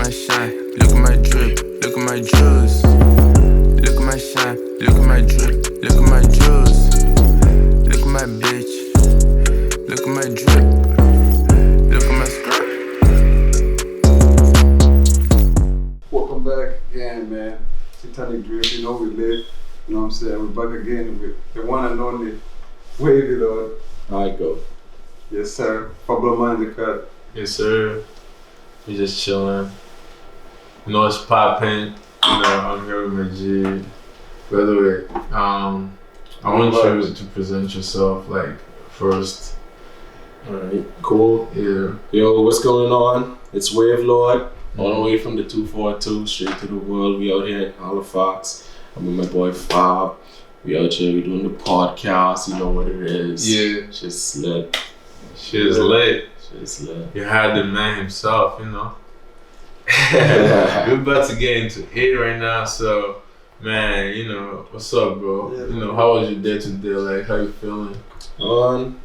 my shine, look at my drip, look at my jewels. Look at my shine, look at my drip, look at my jewels. Look at my bitch, look at my drip, look at my skirt. Welcome back again, man. Titanic drip, you know we live. You know what I'm saying? We're back again with the one and only Wavelord. I go. Yes, sir. Pablo Mind the cut. Yes, sir. We just chilling. You know, it's popping. You know, I'm here with my G. By the way, I want you to present yourself, like, first. Alright, cool. Yeah. Yo, what's going on? It's Wavelord, all the way from the 242, straight to the world. We out here in Halifax. I'm with my boy Fab. We out here, we doing the podcast, you know what it is. Yeah. Just lit. Shit's lit. Just lit. You had the man himself, you know. We're about to get into it right now, so man, you know, what's up, bro? Yeah, you know, how was your day today? Like, how you feeling?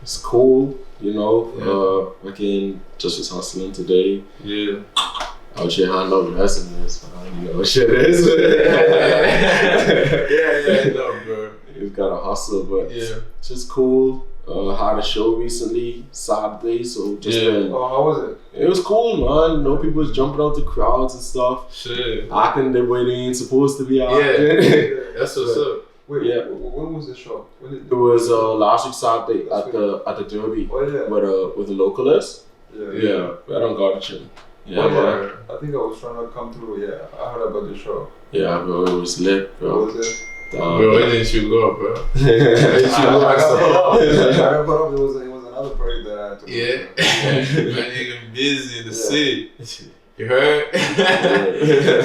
It's cool, you know. Again, just was hustling today. Yeah. Out here handing out resumes, man. You know what shit is. yeah, I know, bro. You gotta hustle, but Yeah. it's just cool. Had a show recently, Saturday, so just been. Oh, how was it? It was cool, man. You know, people was jumping out the crowds and stuff, Shit. acting the way they ain't supposed to be acting. Yeah. That's what's up. Wait, Yeah. when was the show? When did It was last week Saturday at the Derby Oh, yeah. with the localist. Yeah. Yeah, right on Gardner. Yeah, Oh, man. yeah. I think I was trying to come through. Yeah, I heard about the show. Yeah, bro, it was lit, What bro. was it? Bro, where didn't you go, bro? I got put up. It was another project that I had to Yeah. do. Man, nigga busy in the Yeah. city. You heard?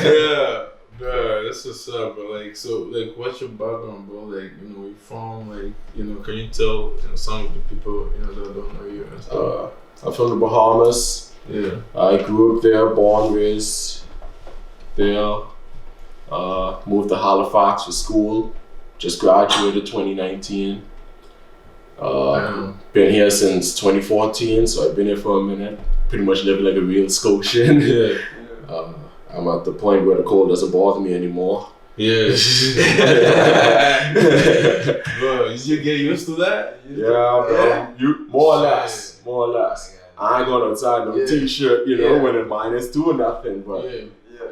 Yeah. Bro, that's what's up, bro. Like, so, like, what's your background, bro? Like, you know, where you from? Like, you know, can you tell, you know, some of the people, you know, that don't know you and stuff? I'm from the Bahamas. Yeah. I grew up there, born, raised there. Moved to Halifax for school. Just graduated 2019. Been here since 2014, so I've been here for a minute. Pretty much living like a real Scotian. Yeah. I'm at the point where the cold doesn't bother me anymore. Yeah. Bro, did you get used to that? Yeah, bro. You more or less. I ain't going outside no t-shirt, you know, when it's -2 or nothing, but Yeah.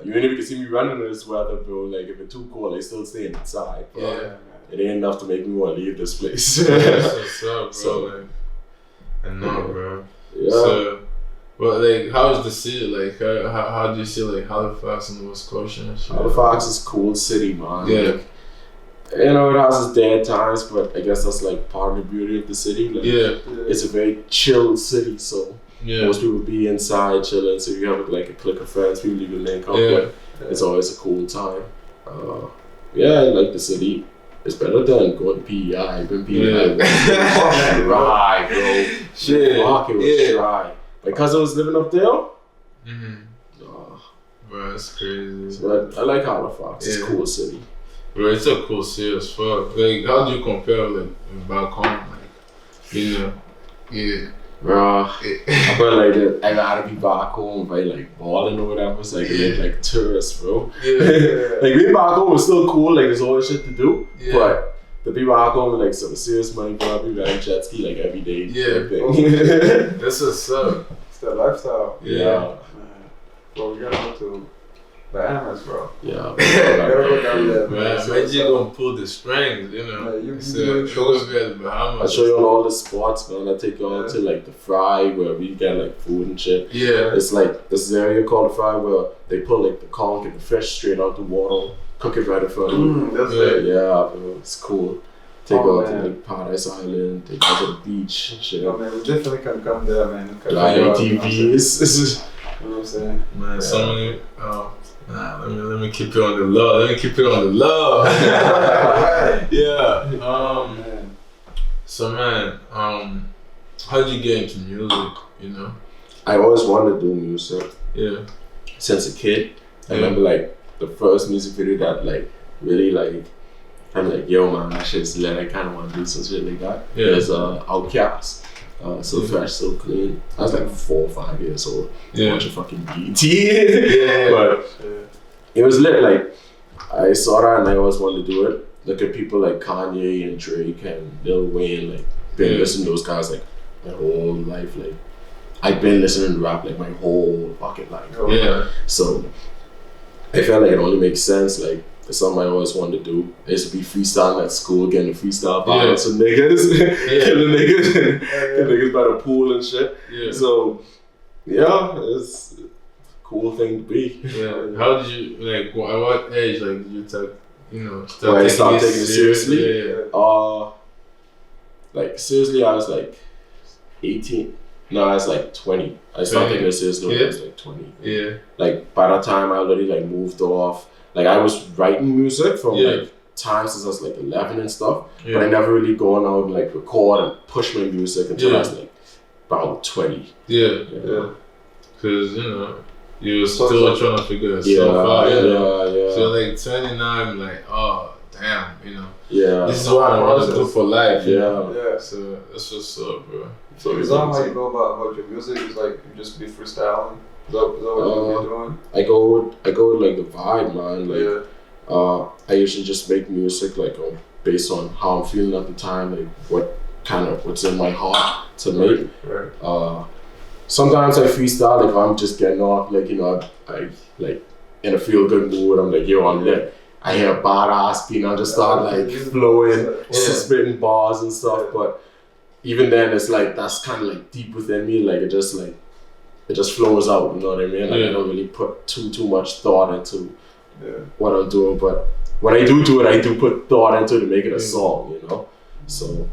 you ain't even can see me running in this weather, bro. Like if it's too cold, I still staying inside. Bro. Yeah. It ain't enough to make me want to leave this place. That's what's up, bro. So- Like, I know, bro. Yeah. So, but like, how is the city? Like, how do you see like Halifax and Nova Scotia and shit? Halifax is a cool city, man. Yeah. Like, you know, it has its dead times, but I guess that's like part of the beauty of the city. Like, Yeah. it's a very chill city, so Yeah. most people be inside chilling. So you have like a clique of friends, people even link up. Yeah. But it's always a cool time. Yeah, I like the city. It's better than going to PEI. Been PEI was dry, bro. Shit. Fuck, it was Yeah. dry. Because I was living up there. Bro, that's crazy. But I like Halifax. It's a Yeah. cool city. Bro, it's a cool city as fuck. Like, how do you compare like back home? Like, you know, yeah. Bro, I feel like that I'd rather be back home if I like balling or whatever, so I can live like tourists, bro. Yeah. Like being back home is still cool, like there's always shit to do. Yeah. But the people back home with like some serious money, probably riding jet ski like every day. Yeah. Thing. That's what's up. It's the lifestyle. Yeah. Man. Well, we gotta go to Bahamas, bro. Yeah. We gotta go down there, Man, man. imagine you gonna pull the strings, you know. Yeah, you So, doing you're shows. gonna be at the Bahamas. I show you all the spots, man. I take you all Yeah. to like the Fry where we get like food and shit. Yeah. It's like this area called the Fry where they pull like the conch and the fish straight out the water, cook it right in front of you. That's Yeah. it. Yeah, bro, it's cool. Take Oh, out to man. like Paradise Island, take out to the beach and shit. Oh, man, we definitely can come there, man. Can Like figure out, ATVs. You know what I'm saying? Man, so many. Let me keep it on the low. Yeah. Man. So man, how did you get into music? You know. I always wanted to do music Yeah. since a kid. I Yeah. remember like the first music video that like really like I'm like, yo man, that shit's lit. I kind of want to do some shit like that. Yeah. It's Outcast. So Yeah. fresh, so clean. I was like 4 or 5 years old. Yeah. Watch a fucking BT. But it was lit. Like I saw that and I always wanted to do it. Look at people like Kanye and Drake and Lil Wayne. Like been listening to those guys like my whole life. Like I've been listening to rap like my whole fucking life. Yeah. So I felt like it only makes sense. Like it's something I always wanted to do. I used to be freestyling at school, getting freestyle battles with niggas, killing niggas by the pool and shit. Yeah. So yeah, it's a cool thing to be. Yeah. How did you like? At what age like did you start When I started taking it seriously? Yeah. Like seriously, I was like 18. No, I was like 20. I started taking it seriously when I was like 20. Yeah. Like by that time, I already like moved off. Like I was writing music from like time since I was like 11 and stuff, but I never really gone out and like record and push my music until I was like about 20. Yeah. Because you were still trying to figure yourself out. Yeah. So like 29, like damn, Yeah. this is what I want to do for life. Yeah. So that's what's up, bro. So is that how you go about your music? Is like you just be freestyling? Is that what you're doing? I go with like the vibe, man. Like I usually just make music like based on how I'm feeling at the time, like what's in my heart to make. Right. Sometimes I freestyle, like if I'm just getting off, like I like in a feel good mood. I'm like, yo, I'm lit. I hear a badass beat, and I just start like flowing, spitting bars and stuff. But even then, it's like that's kind of like deep within me. Like it just flows out. You know what I mean? Like I don't really put too much thought into what I'm doing. But when I do it, I do put thought into it to make it a song. So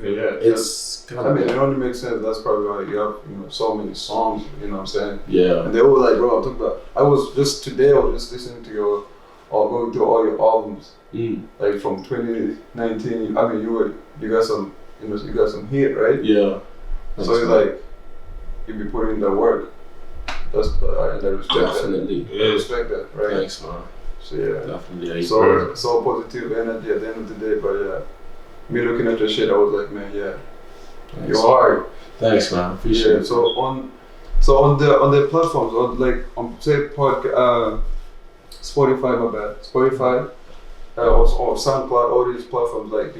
it's kind of. I mean, it only makes sense. That's probably why you have so many songs. You know what I'm saying? Yeah. And they were like, bro, I'm talking about. I was just listening to your. Or going through all your albums, like from 2019. I mean, you got some, you got some hit, right? Yeah. So it's like you be putting in the work. And I respect Definitely. that. I respect that, right? Thanks, man. So yeah, definitely. So positive energy at the end of the day. But me looking at your shit, I was like, man, you're hard. Thanks, man. Appreciate it. So on the platforms, on say podcast. Spotify, my bad. Spotify, or SoundCloud, all these platforms. Like,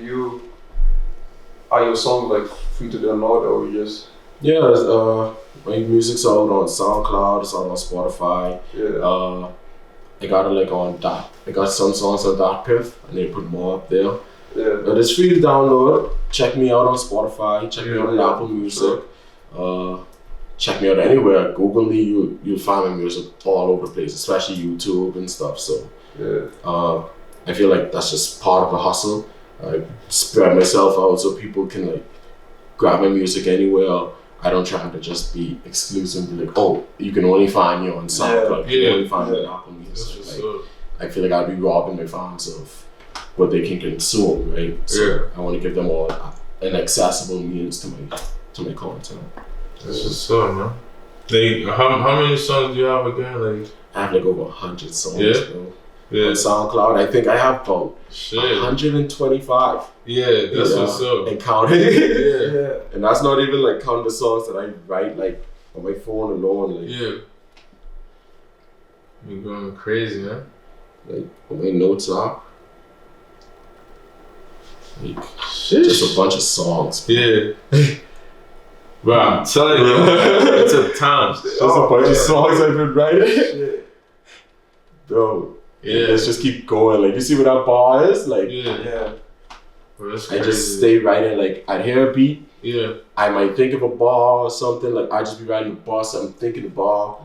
are your songs like free to download, or you just? Yeah, my music's out on SoundCloud. It's out on Spotify. Yeah. I got it like on that. I got some songs on that Piff, and they put more up there. Yeah. But it's free to download. Check me out on Spotify. Check me out on Apple Music. Check me out anywhere. Google me, you'll find my music all over the place, especially YouTube and stuff. So I feel like that's just part of the hustle. I spread myself out so people can like grab my music anywhere. I don't try to just be exclusive and be like, oh, you can only find me on SoundCloud. You can only find me on Apple Music. I feel like I'd be robbing my fans of what they can consume, right? So I want to give them all an accessible means to my content. That's just so, man. Like, how many songs do you have again? Like, I have like over 100 songs, bro. Yeah. On SoundCloud, I think I have about 125. Yeah, that's what's up. And counting. Yeah. And that's not even like counting the songs that I write like on my phone alone. Like, you're going crazy, man. Like, on my notes app. Like, just a bunch of songs. Yeah. Bro, I'm telling you, it's a time. Just a bunch of songs I've been writing. Bro, let's just keep going. Like, you see what that bar is? Like, Bro, that's I crazy. just stay writing. Like, I'd hear a beat. Yeah. I might think of a bar or something. Like, I just be writing a bar, so I'm thinking the bar.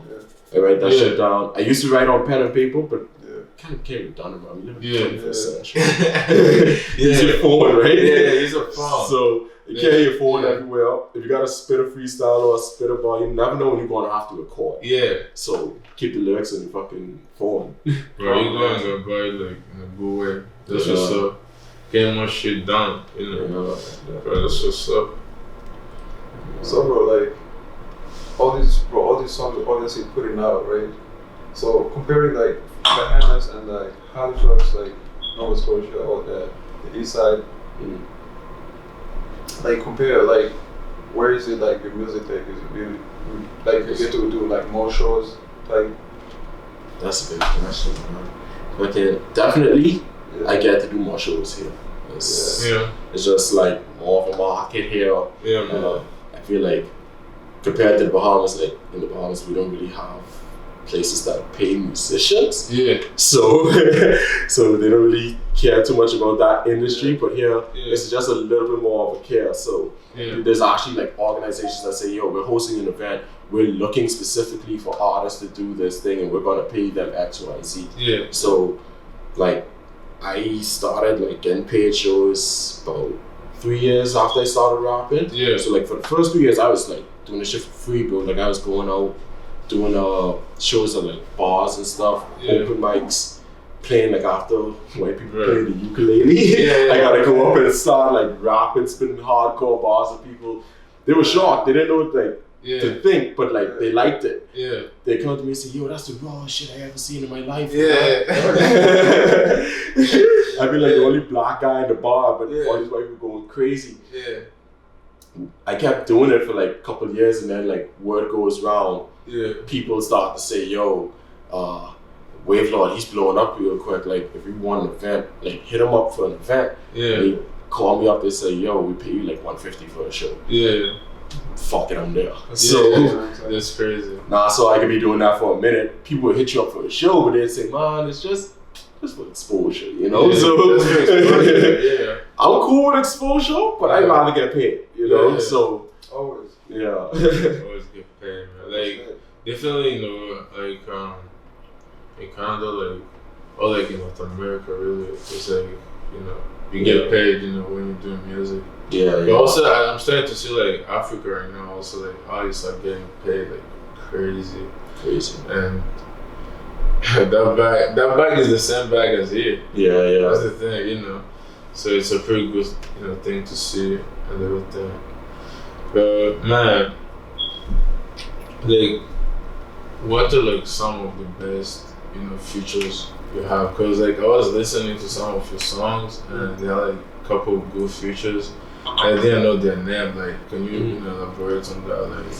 I write that shit down. I used to write on pen and paper, but kind of became redundant, man. We live in the 21st century. Use your phone, right? Yeah, use a phone. So you carry your phone everywhere. If you gotta spit a freestyle or spit a bar, you never know when you're gonna have to record. Yeah. So keep the lyrics on your fucking phone. Bro, you going about it like in a good way. That's what's up. Getting more shit done, Bro, that's what's up. So bro, like all these songs, obviously putting out, right? So comparing like Bahamas and like Halifax, like Nova Scotia, or the east side, like compare, like where is it like your music take? Is it really Like you get to do like more shows, like. That's a good question, man. Okay, definitely, I get to do more shows here. It's just like more of a market here. Yeah, man. I feel like compared to the Bahamas, like in the Bahamas, we don't really have places that pay musicians. Yeah. So, so they don't really care too much about that industry. But here, it's just a little bit more of a care. So there's actually like organizations that say, yo, we're hosting an event. We're looking specifically for artists to do this thing, and we're gonna pay them X, Y, Z. Yeah. So, like, I started like getting paid shows about 3 years after I started rapping. Yeah. So like for the first 3 years, I was like doing the shit for free, bro. Like I was going out, doing shows at like bars and stuff, open mics, playing like after white people play the ukulele. I gotta go up and start like rapping, spinning hardcore bars with people. They were shocked. They didn't know what like to think, but like they liked it. Yeah. They come to me and say, yo, that's the rawest shit I ever seen in my life. Yeah. I've been like the only black guy in the bar, but all these white people going crazy. Yeah. I kept doing it for like a couple of years, and then like word goes round. Yeah. People start to say, yo, Wavelord, he's blowing up real quick. Like if you want an event, like hit him up for an event. Yeah. They call me up, they say, yo, we pay you like $150 for a show. Yeah. Fuck it, I'm there. So that's crazy. So I could be doing that for a minute. People would hit you up for a show, but they'd say, man, it's just for exposure, you know? Yeah, so exposure, I'm cool with exposure, but I'd rather get paid, you know? Yeah. So Always. Always get paid, man. Like definitely, you know, like in Canada, like or like in North America, really, it's like, you know, you get paid, you know, when you're doing music. But also, I'm starting to see like Africa right now. Also, like artists are getting paid like crazy, and that bag is the same bag as here. Yeah. That's the thing, you know. So it's a pretty good, you know, thing to see and everything. But man, like, what are like some of the best, you know, features you have? Cause like I was listening to some of your songs and they are like a couple of good features. I didn't know their name. Like, can you, you know, elaborate on that? Like,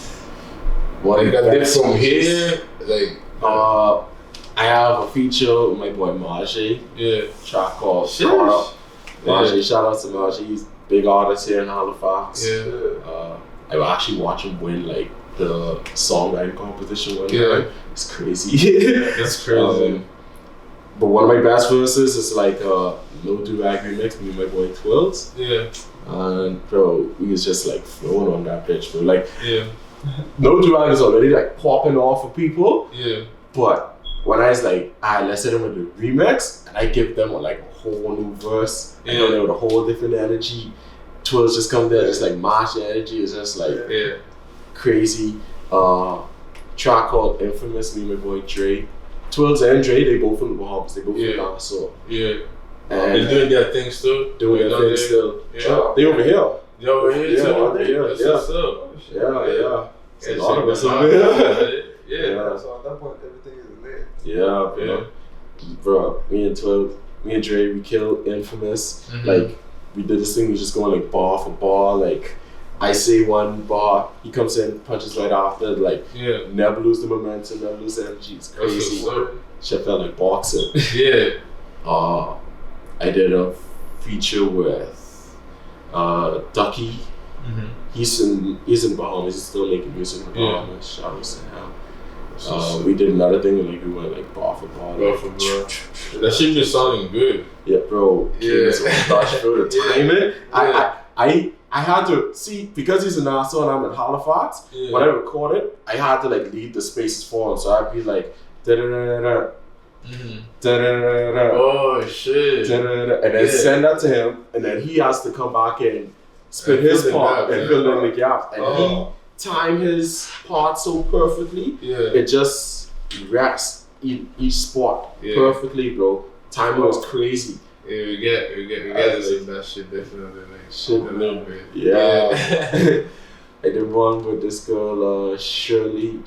what like I did from here, like. I have a feature with my boy Margie. Yeah. Track called Caught Up. Margie, shout out to Margie. He's a big artist here in Halifax. Yeah. I actually watched him win like the songwriting competition one time. It's crazy. That's crazy. But one of my best verses is like a No Do Rag remix with my boy Twills. Yeah. And bro, we was just like flowing on that bitch, bro. Like, No Do Rag is already like popping off for people. Yeah. But when I was like, let's hit them with the remix, and I give them like a whole new verse, you know, with a whole different energy. Twills just come there, just like mash energy. It's just like crazy. Track called Infamous, me and my boy Dre. Twills and Dre, they both from the Bahamas. They both from Nassau. Yeah. And they're doing their thing still. Doing their thing still. Yeah. They over here. They over here too. Over here. That's what's up. Yeah. It's a lot of us over here. Yeah. So at that point, everything is lit. Yeah. Bro, me and Dre, we killed Infamous. Like, we did this thing, we just going like bar for bar. Like, I say one bar, he comes in, punches right after. Like, never lose the momentum, never lose the energy. It's crazy. Shit felt like boxing. I did a feature with Ducky. He's in Bahamas. He's still making music in Bahamas. Shout out to him. We did another thing and like we went like bar for bar. That shit just sounding good. Yeah, bro. The timing. I had to see, because he's in Nassau and I'm in Halifax. When I recorded, I had to like leave the spaces for him. So I'd be like da da da da. Oh shit. And then send that to him, and then he has to come back and spit his part and fill in the gap. And he timed his part so perfectly. It just rests each spot perfectly, bro. Timing was crazy. Yeah, we get that shit definitely like shit a little bit. I did one with this girl, Shaylee.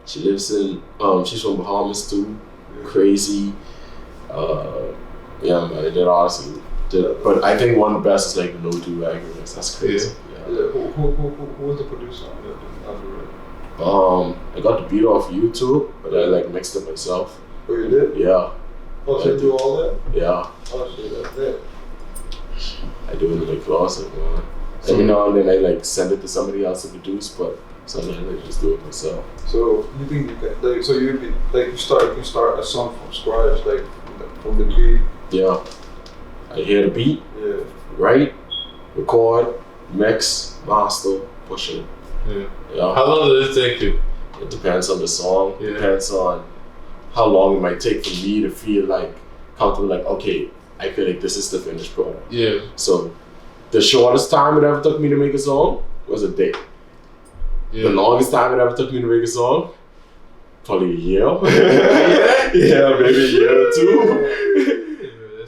She lives in, she's from Bahamas too. Crazy. Man, I did honestly. But I think one of the best is like the No Do Rag remix. That's crazy. Who was the producer on I got the beat off YouTube, but I like mixed it myself. Oh, you did? Yeah. Oh, so you do all that? Yeah. Oh shit, that's it. I do it in the closet, man. Every now and then I like send it to somebody else to produce, but sometimes I just do it myself. So you think you can, like, so you be, like, you start a song from scratch, like, from the beat? Yeah. I hear the beat, Yeah. write, record, mix, master, push it. Yeah. Yeah. How long does it take you? It depends on the song. Yeah. Depends on how long it might take for me to feel like comfortable. Like, okay, I feel like this is the finished product. Yeah. So, the shortest time it ever took me to make a song was a day. Yeah. The longest time it ever took me to make a song, probably a year. Yeah, maybe a year or two.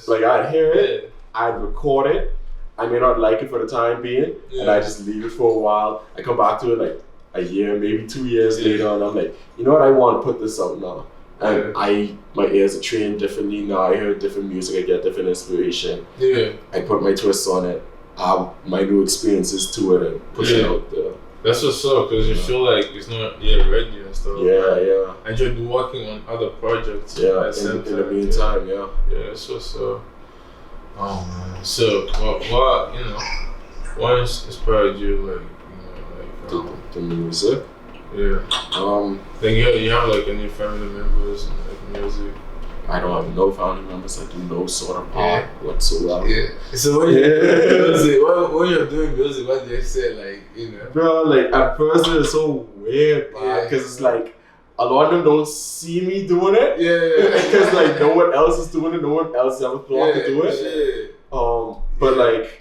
Like, I'd hear it, I'd record it. I may not like it for the time being, and I just leave it for a while. I come back to it like a year, maybe 2 years later, and I'm like, you know what, I want to put this out now. And my ears are trained differently now. I hear different music, I get different inspiration. Yeah. I put my twists on it, add my new experiences to it, and push it out there. That's what's up, because you feel like it's not yet ready and stuff. Yeah. And you're working on other projects. Yeah, in the meantime, yeah. Yeah, that's what's up. Oh man. So, what you know, what inspired you, like, The music. Yeah. Then you have like any family members and like music? I don't have no family members. I do no sort of art whatsoever. Yeah. So when you're doing music, when you're doing music, what do they say, like, you know? Bro, like at first it's so weird, man, because it's like a lot of them don't see me doing it. Yeah. Because like no one else is doing it. No one else ever thought to do it. But like.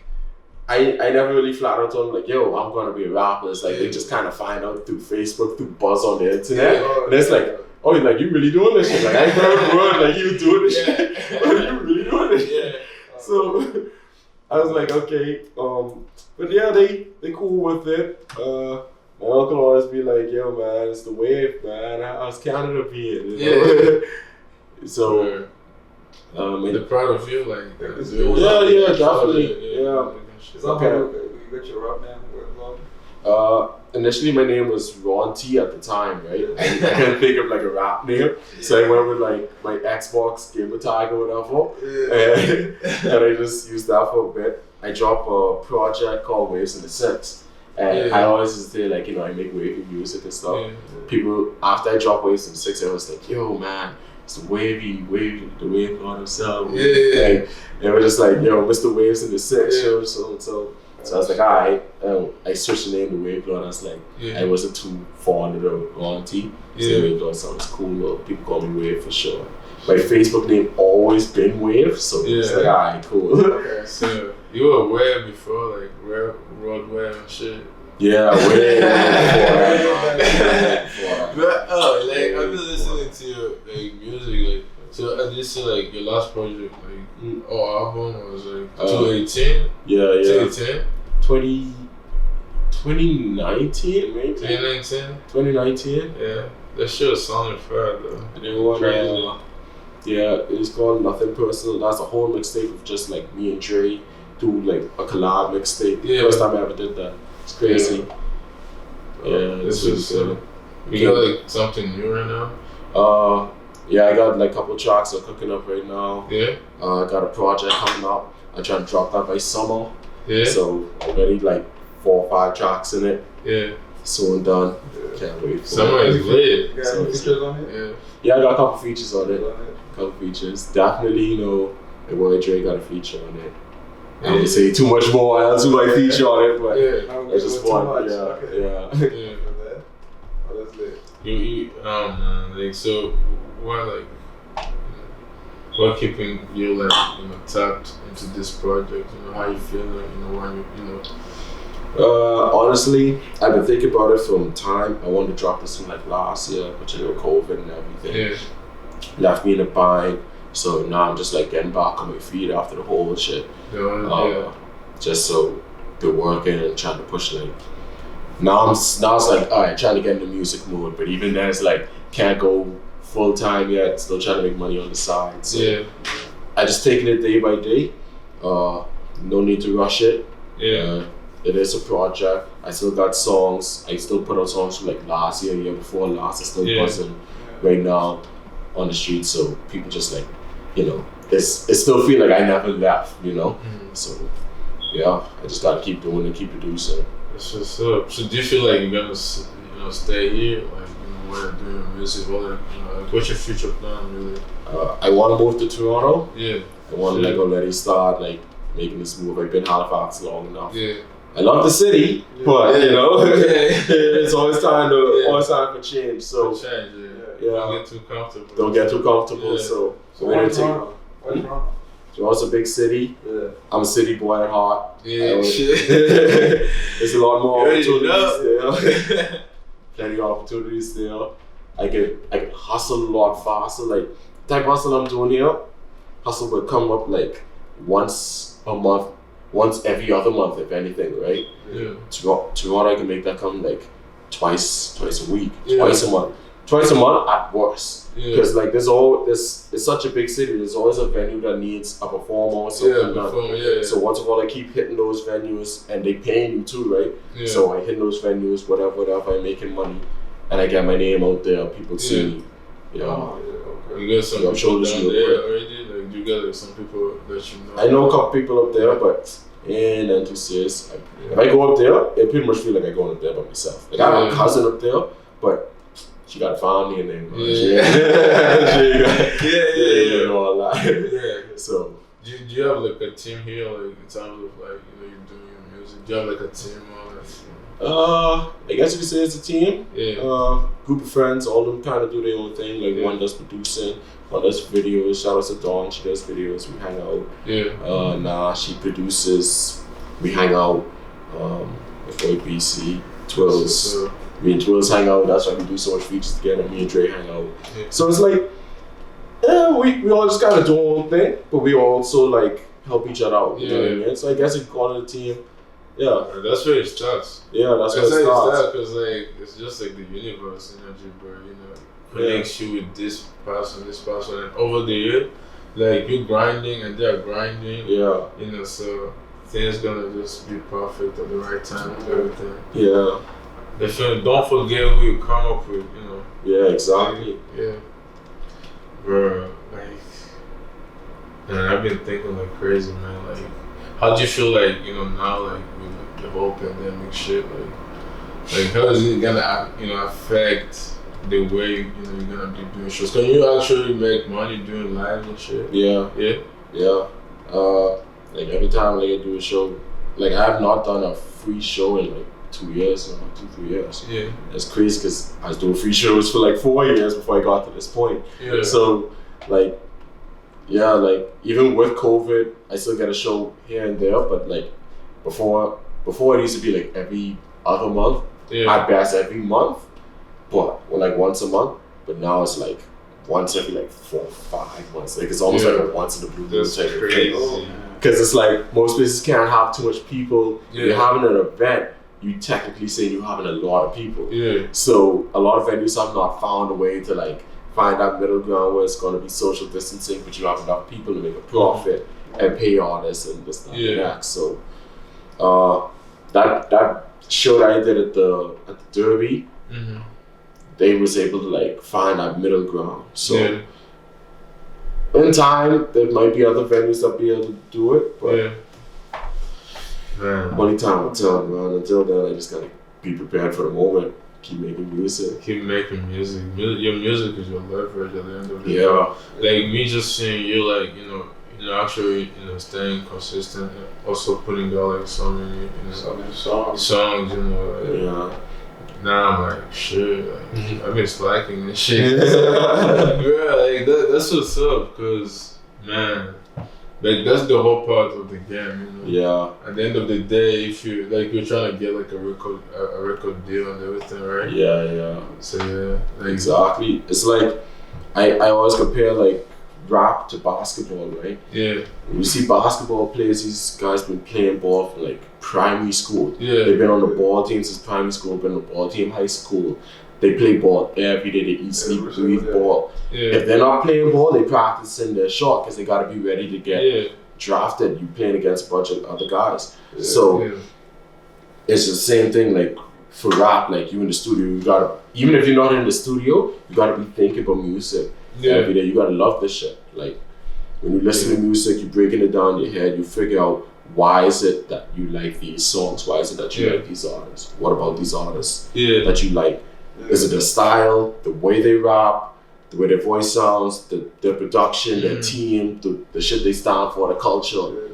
I never really flat out told them like, yo, I'm gonna be a rapper. It's like they just kind of find out through Facebook, through buzz on the internet, and it's like, oh, you're like, you really doing this shit? Like I heard the word, like you doing this shit. Are you really doing this shit? So I was like, okay, but yeah, they cool with it. My uncle always be like, yo, man, it's the wave, man. How's Canada being? You know? So. They're proud of you, like. Yeah, definitely. Yeah. So how you got your rap name? Initially my name was Ron T at the time, right? I couldn't think of like a rap name, so I went with like my Xbox gamer tag or whatever, and I just used that for a bit. I dropped a project called Waves in the Six, and I always just say like, you know, I make wavy music and stuff. People after I dropped Waves in the Six, I was like, yo, man. It's the wavy, the Wavelord himself. Like, they were just like, yo, Mr. Waves in the Six, so I was like, alright. I switched the name to Wavelord. I was like, I wasn't too fond of the Ron T. So Wavelord sounds cool. Well, people call me Wave for sure. My Facebook name always been Wave, so it's like, alright, cool. Okay, so you were Wave before, like Road Wave and shit. Yeah, way But I've been listening to your like music, like, so I did see like your last project, like album was like 2018. Yeah. 2010. 2019 maybe. 2019. Yeah, that shit was sounding fair though. And then it's called Nothing Personal. That's a whole mixtape of just like me and Dre do like a collab mixtape. First time I ever did that. It's crazy. This is you got like something new right now? Yeah, I got like a couple tracks I'm cooking up right now. Yeah. I got a project coming up. I'm trying to drop that by summer. Yeah. So already like 4 or 5 tracks in it. Yeah. Soon done. Can't wait for summer is lit. You got any features on it? Yeah, I got a couple features on it. Definitely, you know, my boy Dre got a feature on it. I don't say too much more else who I feature on it, but it's just fun. Yeah. Oh, that's lit. You man, like, so what keeping you like, you know, tapped into this project? You know, how you feeling? You know, when you know. Honestly, I've been thinking about it from time. I wanted to drop this one like last year, but you know, COVID and everything left me in a bind. So now I'm just like getting back on my feet after the whole shit. Just so been working and trying to push like. Now it's like, alright, trying to get into music mode, but even then it's like can't go full time yet. Still trying to make money on the side. So I just taking it day by day. No need to rush it. it is a project. I still got songs. I still put out songs from like last year before last. It's still buzzing right now on the street. So people just like, you know, it still feel like I never left, you know. So yeah, I just gotta keep doing it, keep producing. That's what's up. So do you feel like you're gonna, stay here, like, while doing music, or like, like, what's your future plan really? I want to move to Toronto. Yeah. I want to like already start like making this move. I've been in Halifax long enough. Yeah. I love the city, but you know, it's always time for change. So Don't get too comfortable. Don't get too comfortable. So why Toronto? Toronto's a big city. Yeah. I'm a city boy at heart. Yeah, shit. There's a lot more opportunities there. Plenty of opportunities there. I can hustle a lot faster. Like the type of hustle I'm doing here, hustle will come up like once a month, once every other month, if anything, right? Yeah. Toronto, I can make that come like twice a week, twice a month at worst. Because like it's such a big city. There's always a venue that needs a performer or something. So once of all, I keep hitting those venues, and they paying you too, right? Yeah. So I hit those venues, whatever. I'm making money, and I get my name out there. People see me. Yeah. You got some people down there already? Like, you got like some people that you know? I know a couple people up there, but ain't enthusiasts. If I go up there, it pretty much feel like I go up there by myself. Like I have a cousin up there, but she got a family and then you know all that. Yeah. So do you have like a team here, like in terms of like you're doing your music? Do you have like a team or that? I guess you could say it's a team. Yeah. Group of friends, all of them kind of do their own thing. Like one does producing, one does videos. Shout out to Dawn, she does videos. We hang out. Yeah. She produces. We hang out. My boy BC, Twills. Me and Twills hang out. That's why we do so much features together. Me and Dre hang out. Yeah. So it's like, we all just kind of do our own thing, but we also like help each other out. You know what I mean? So I guess you call it a team. Yeah. That's where it starts. Yeah, that's where it starts. Because like it's just like the universe energy, bro. Connects you with this person, and over the year, like you're grinding and they're grinding. Yeah. So things gonna just be perfect at the right time and everything. Yeah. Don't forget who you come up with, Yeah, exactly. Yeah. Bro, like, man, I've been thinking like crazy, man. Like, how do you feel like, now, like, with the whole pandemic shit, like how is it gonna, affect the way, you're gonna be doing shows? Can you actually make money doing live and shit? Yeah. Yeah? Yeah. Like, every time, like, I do a show, like, I have not done a free show in, like, 3 years. Yeah. It's crazy because I was doing free shows for like 4 years before I got to this point. Yeah. So like, like even with COVID, I still get a show here and there, but like before it used to be like every other month. At best every month, but like once a month. But now it's like once every like 4 or 5 months. Like it's almost like a once in the blue moon type of thing. Because it's like most places can't have too much people. You're having an event. You technically say you're having a lot of people. Yeah. So a lot of venues have not found a way to like find that middle ground where it's going to be social distancing, but you have enough people to make a profit and pay artists and this and that. So that show that I did at the Derby, they was able to like find that middle ground. So in time, there might be other venues that be able to do it, but. Man. Only time will tell, man. Until then, I just gotta be prepared for the moment. Keep making music. Keep making music. Your music is your leverage at the end of the day. Like me just seeing you, like actually, staying consistent, and also putting out like so many, songs, Now I'm like, shit, like, I've been slacking and shit. Like that's what's up, cause man. Like that's the whole part of the game, Yeah. At the end of the day, if you you're trying to get like a record deal and everything, right? Yeah. So like, exactly. It's like I always compare like rap to basketball, right? Yeah. When you see basketball players, these guys been playing ball from like primary school. Yeah. They've been on the ball team since primary school. Been on the ball team high school. They play ball every day. They eat, sleep, breathe ball. Yeah. If they're not playing ball, they practicing their shot because they got to be ready to get drafted. You playing against a bunch of other guys. So it's the same thing. Like for rap, like you in the studio, you gotta, even if you're not in the studio, you gotta be thinking about music every day. You gotta love this shit. Like when you listen to music, you're breaking it down in your head. You figure out why is it that you like these songs? Why is it that you like these artists? What about these artists that you like? Is it the style, the way they rap, the way their voice sounds, their production, their team, the shit they stand for, the culture?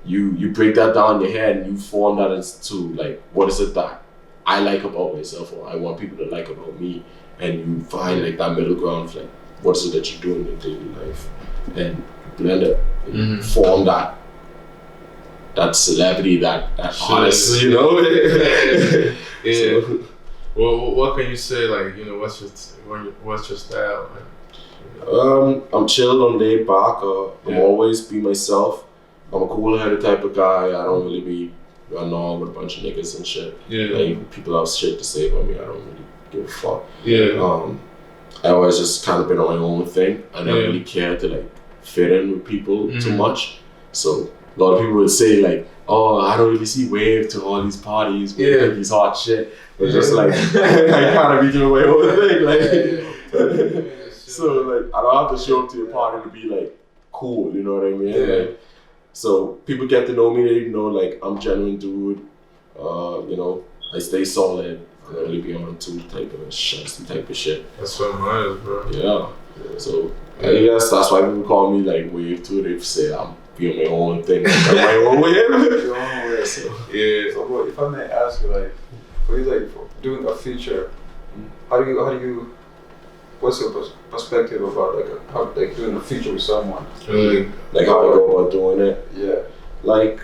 You break that down in your head and you form that into like, what is it that I like about myself or I want people to like about me? And you find like that middle ground of like, what is it that you do in your daily life? And blend it, and form that celebrity, that artist, you know? So, well, what can you say? Like, you know, what's your style? I'm chilled, I'm laid back. I'm always be myself. I'm a cool-headed type of guy. I don't really be running on with a bunch of niggas and shit. Like people have shit to say about me. I don't really give a fuck. I always just kind of been on my own thing. I never really cared to like fit in with people too much. So a lot of people would say like, oh, I don't really see Wave to all these parties, these hot shit. But just like, I kind of be doing my own thing. Like, so like, I don't have to show up to your party to be like cool, you know what I mean? Like, so people get to know me, they know like I'm genuine dude. You know, I stay solid. I don't really be on too type of shit. That's so nice, bro. Yeah. So I guess that's why people call me like Wave too. They say I'm doing my own thing, like my own way. Your own way. So bro, if I may ask you, like, for you like for doing a feature, how do you what's your perspective about like how like doing a feature with someone? Like how I go about doing it. Yeah. Like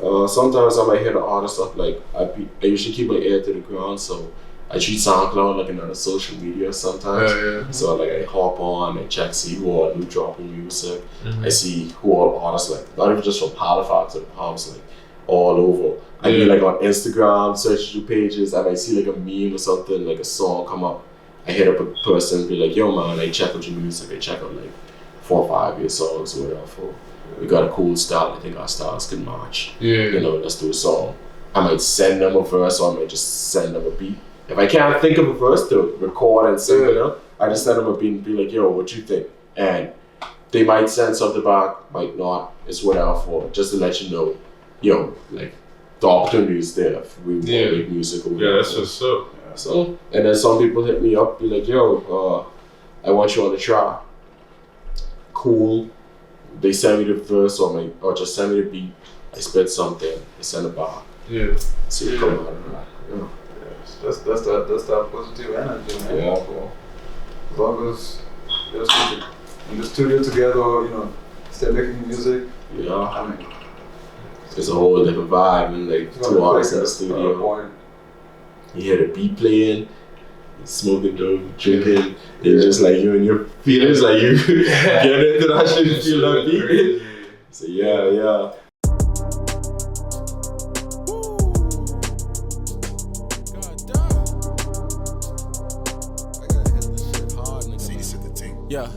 sometimes I might hit an artist up. Like I usually keep my ear to the ground, so I treat SoundCloud like another social media sometimes. So like I hop on, I check, see who all new dropping music. I see who all artists, like not even just from Halifax to the Bahamas, like all over. I be like on Instagram, search through pages, and I see like a meme or something, like a song come up. I hit up a person, be like, yo man, I check out your music, I check out like 4 or 5 year songs or whatever. We got a cool style, I think our styles can match. You know, let's do a song. I might send them a verse or I might just send them a beat. If I can't think of a verse to record and sing it up, I just send them a beat and be like, yo, what you think? And they might send something back, might not. It's whatever for, just to let you know, yo, like the opportunity is there if we want to make music or whatever. That's what's up. So, and then some people hit me up, be like, yo, I want you on the track. Cool. They send me the verse or just send me the beat. I spit something, I send it back. So you come out of that. That's that positive energy, man. Yeah, bro. As long as you're in the studio together, you know, still making music. Yeah. I mean, it's a whole different vibe, and like 2 artists in the studio. You hear the beat playing, smoking dope, drinking. It's just like you and your feelings, like you get into that shit and feel that beat. So yeah. Yeah,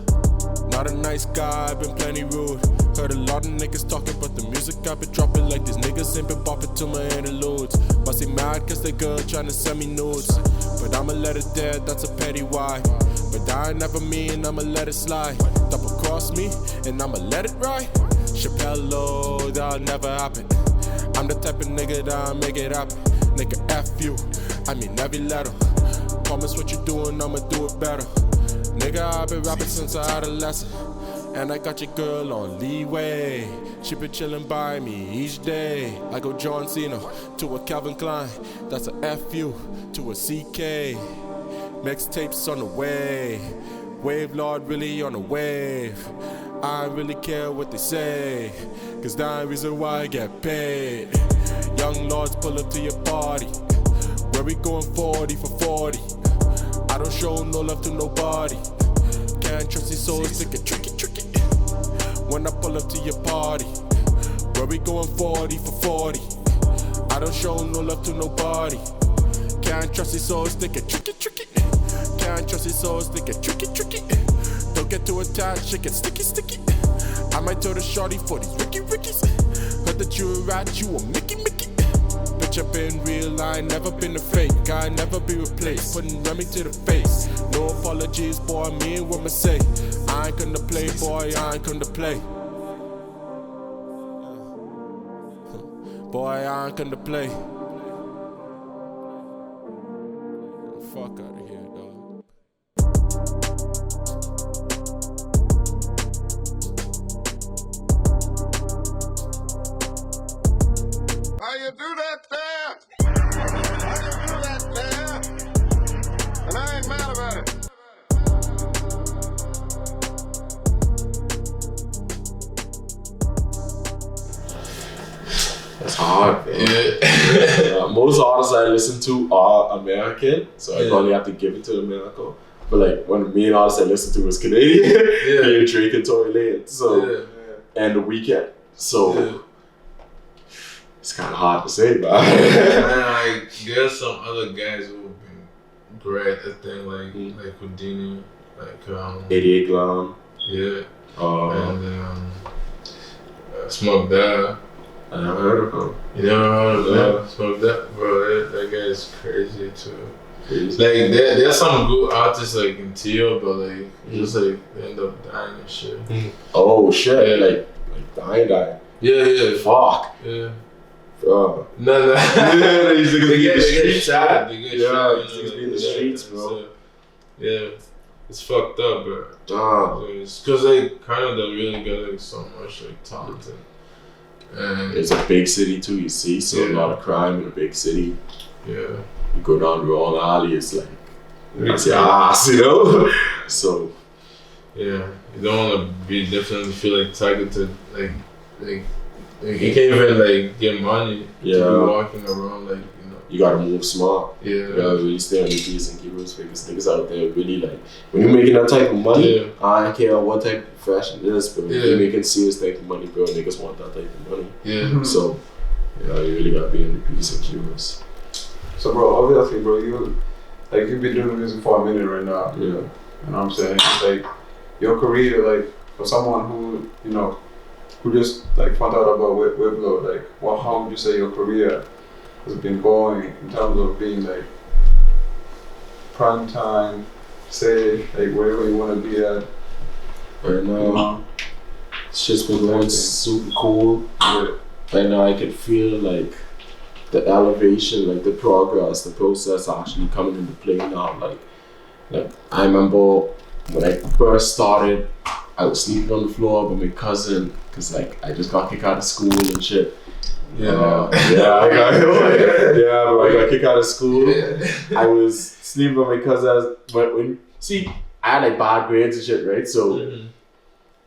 not a nice guy, been plenty rude. Heard a lot of niggas talking, but the music I've been dropping like these niggas ain't been bopping to my interludes. Must be mad cause they girl tryna send me nudes. But I'ma let it dead, that's a petty why. But I never mean I'ma let it slide. Double cross me, and I'ma let it ride. Chappelle, that'll never happen. I'm the type of nigga that'll make it happen. Nigga, F you, I mean every letter. Promise what you doing, I'ma do it better. Nigga, I've been rapping since I had a lesson. And I got your girl on leeway. She been chillin' by me each day. I go John Cena to a Calvin Klein. That's a FU to a CK. Mixtapes on the way. Wavelord really on the wave. I don't really care what they say, cause that ain't reason why I get paid. Young lords pull up to your party. Where we going 40 for 40. I don't show no love to nobody. Can't trust these souls to get tricky. When I pull up to your party, where we going 40 for 40. I don't show no love to nobody. Can't trust these souls to get tricky. Can't trust these souls to get tricky. Don't get too attached, it get sticky. I might tell the shorty for these Rickies. Heard that you a rat, you a Mickey. Bitch, bitch, I've been real, I ain't never been a fake. I ain't never be replaced, putting Remy to the face. No apologies, boy, I mean what I say. I ain't gonna play, boy, I ain't gonna play. Boy, I ain't gonna play. Fuck out of here, dog. How you do that there? How you do that there? And I ain't mad about it. That's hard, man. Most artists I listen to are American, so I probably have to give it to America. But like one of the main artists I listen to is Canadian, Drake and Tory Lanez. So and The Weeknd. So it's kind of hard to say, but like there's some other guys who have been great. I think like Houdini, like 88 Glam. Yeah. And Smoke That. I never heard of him. You never heard of that? Smoke That, bro. That guy is crazy too. Like there's some good artists like in Tio, but like just like they end up dying and shit. Oh shit! Like dying. Yeah. Fuck. Yeah. Bro. No. They get shot. These niggas be in the streets, bro. So, yeah. It's fucked up, bro. Damn. Cause like Canada really got like so much like talent. And it's a big city too, you see, so a lot of crime in a big city. Yeah. You go down Royal Alley, it's like that's your ass, you know? So yeah, you don't wanna be definitely feel like targeted, like you can't even like get money to be walking around like, you know. You gotta move smart. Yeah. You gotta really stay on your P's and Q's because niggas out there really like when you're making that type of money, I don't care what type of profession it is, but when you're making serious type of money, bro, niggas want that type of money. Yeah. So you really gotta be on your P's and Q's. So bro, obviously bro, you've been doing music for a minute right now. Yeah. You know what I'm saying? It's like your career, like for someone who, you know, who just like found out about Wavelord, like how would you say your career has been going in terms of being like prime time, say like wherever you wanna be at? Right now, it's just been going super cool. Yeah. Right now I can feel like the elevation, like the progress, the process actually coming into play now. Like I remember when I first started, I was sleeping on the floor with my cousin because like I just got kicked out of school and shit. I got kicked out of school. I was sleeping with my cousin. When I had like bad grades and shit, right? So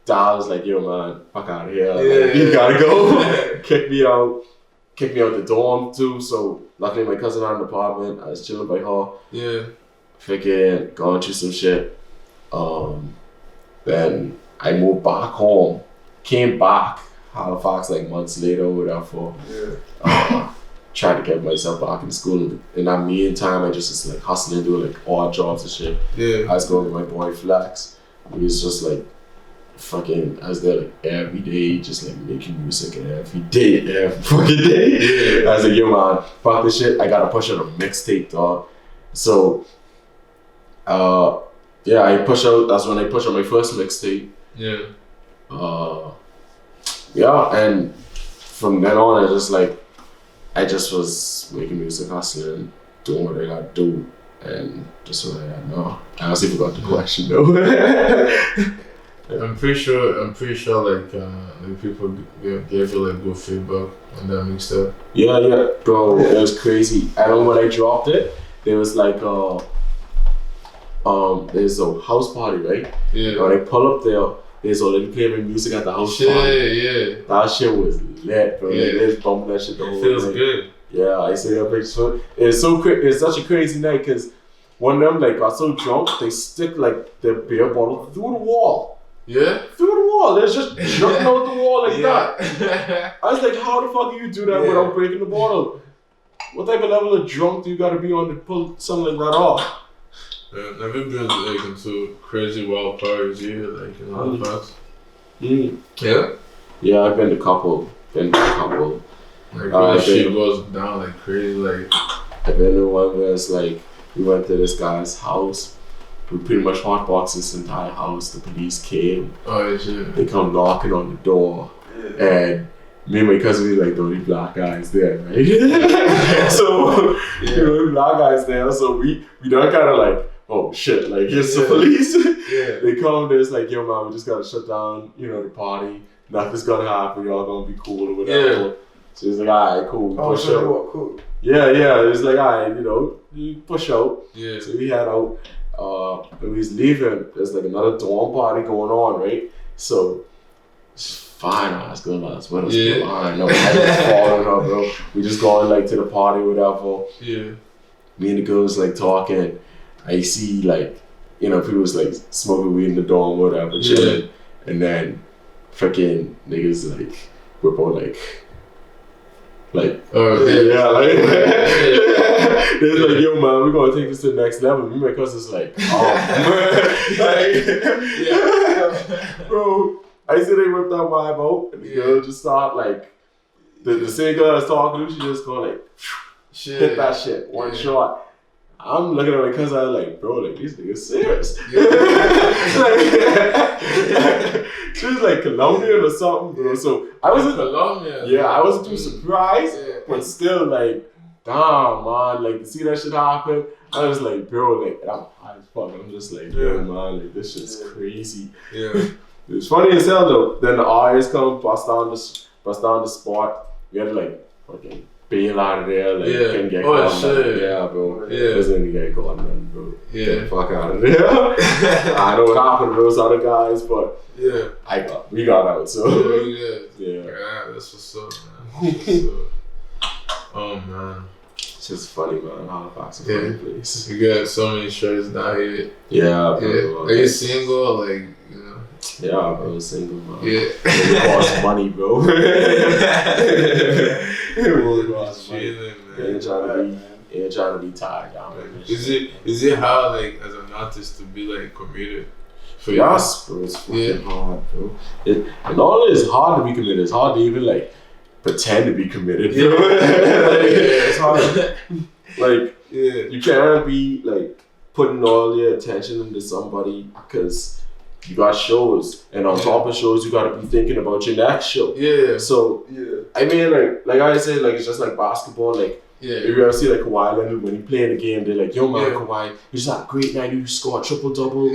Dad was like, "Yo, man, fuck out of here! Like, you gotta go." Kick me out the dorm too. So luckily my cousin had an apartment. I was chilling by her. Yeah. Freaking going through some shit. Then I moved back home. Came back Halifax like months later or whatever. Tried to get myself back in school. In that meantime, I just was like hustling, doing like odd jobs and shit. Yeah. I was going with my boy Flex. He was just like fucking, I was there like every day, just like making music every fucking day. I was like, yo man, fuck this shit. I gotta push out a mixtape, dog. So, that's when I pushed out my first mixtape. Yeah. And from then on, I just was making music, hustling, doing what I gotta do, and just what I had. No, I honestly forgot the question though. I'm pretty sure like people gave you like good feedback on that mixtape. Yeah, bro, it was crazy. I remember when I dropped it, there was like there's a house party, right? Yeah. When I pull up there, there's already playing music at the house party. Yeah. That shit was lit, bro. Yeah. Like, they was bumping that shit the whole night. Feels good. Yeah, I say that picture. So it's such a crazy night because one of them like got so drunk they stick like the beer bottle through the wall. Yeah? Through the wall. They're just jumping out the wall like that. I was like, how the fuck do you do that without breaking the bottle? What type of level of drunk do you gotta be on to pull something like that off? Have you been like into crazy wild parties here, like in Halifax? Yeah? Yeah? Yeah, I've been to a couple. Like when shit goes down like crazy, like. I've been in one where it's like we went to this guy's house. We pretty much hotboxed this entire house. The police came. Oh shit. They come knocking on the door, and me and my cousin we like the only black guys there, right? So you know, black guys there. So we done kind of like, oh shit, like here's the police. They come. There's like, yo man, we just gotta shut down, you know, the party. Nothing's gonna happen. Y'all gonna be cool or whatever. So he's like, alright, cool. Push out. Cool. Yeah. It's like, alright, you know, you push out. Yeah. So we had out. When we was leaving, there's like another dorm party going on, right? So it's fine, I was good, that's what I was going on. No, I was falling up, bro. We just going like to the party, whatever. Yeah. Me and the girls like talking. I see like, you know, people was like smoking weed in the dorm, whatever, chilling. And then freaking niggas like whip out like they're like, yo man, we're gonna take this to the next level. Me and my cousin's like, bro, I see they whipped that vibe out, and the girl just start like, the same girl I was talking to, she just go like, hit that shit, one shot. I'm looking at my cousin, I was like, bro, like these niggas serious. She was like Colombian or something, bro. So I wasn't Colombian. Yeah, I wasn't too surprised, but still like, damn man, like to see that shit happen, I was like, bro, like, and I'm high as fuck. I'm just like, yo man, like this shit's crazy. Yeah. It was funny as hell though. Then the RAs come, bust down the spot. We had to like fucking bail out of there, like couldn't get caught. Yeah, bro. Yeah. Wasn't gonna get caught, man, bro. Yeah. Get the fuck out of there. I know what happened to those other guys, but we got out, so yeah, that's what's up, man. That's what's up. Oh man. It's just funny, man. Halifax is a funny place. You got so many shows down here. Yeah, bro. Are you single? Like, you know? Yeah, bro, single, man. Yeah. It costs money, bro. Ain't trying to be tied down. Is it hard, like, as an artist to be like committed? Yes, bro. It's fucking hard, bro. And all it is hard to be committed. It's hard to even like pretend to be committed. Bro. It's hard. Like, you can't be like putting all your attention into somebody because you got shows, and on top of shows, you gotta be thinking about your next show. Yeah. So I mean, like I said, like it's just like basketball. Like if you ever see like Kawhi Leonard when he playing the game, they're like, "Yo, man, Kawhi, you just had a great night. You scored triple-double.